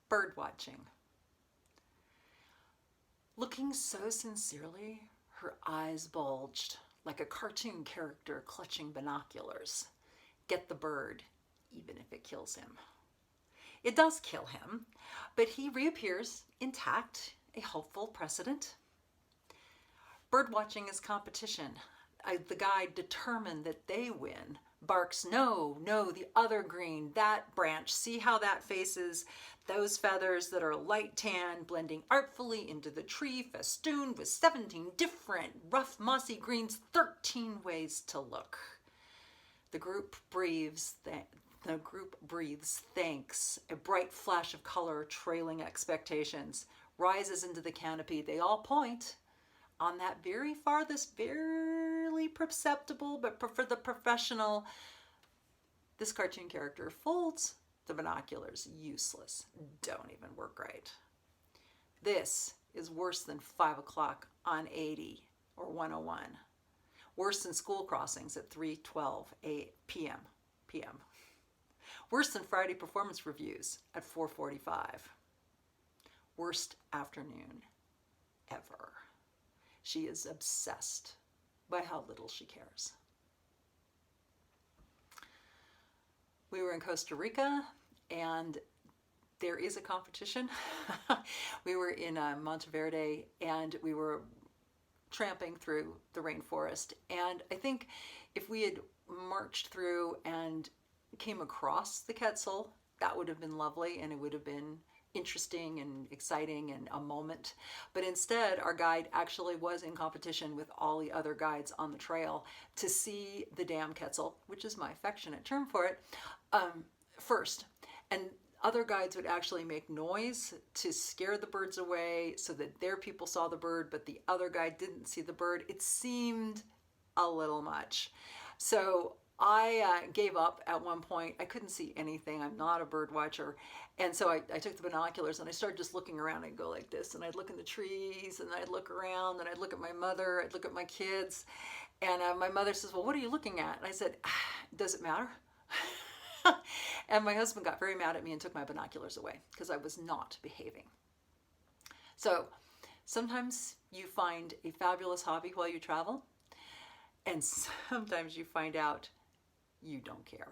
bird watching. Looking so sincerely, her eyes bulged like a cartoon character clutching binoculars. Get the bird, even if it kills him. It does kill him, but he reappears intact, a hopeful precedent. Bird watching is competition. The guide, determined that they win, barks, no, no, the other green, that branch. See how that faces those feathers that are light tan, blending artfully into the tree, festooned with 17 different rough mossy greens, 13 ways to look. The group breathes thanks. A bright flash of color trailing expectations rises into the canopy. They all point on that very farthest, barely perceptible, but for the professional, this cartoon character folds the binoculars. Useless. Don't even work right. This is worse than 5 o'clock on 80 or 101. Worse than school crossings at 3:12 p.m. Worse than Friday performance reviews at 4:45. Worst afternoon ever. She is obsessed by how little she cares. We were in Costa Rica, and there is a competition. We were in Monteverde, and we were tramping through the rainforest. And I think if we had marched through and came across the Quetzal, that would have been lovely, and it would have been interesting and exciting and a moment. But instead, our guide actually was in competition with all the other guides on the trail to see the damn Quetzal, which is my affectionate term for it, first. And other guides would actually make noise to scare the birds away so that their people saw the bird, but the other guide didn't see the bird. It seemed a little much. So I gave up at one point. I couldn't see anything. I'm not a bird watcher. And so I took the binoculars and I started just looking around. I'd go like this, and I'd look in the trees, and I'd look around, and I'd look at my mother, I'd look at my kids. And my mother says, well, what are you looking at? And I said, does it matter? And my husband got very mad at me and took my binoculars away because I was not behaving. So sometimes you find a fabulous hobby while you travel, and sometimes you find out you don't care.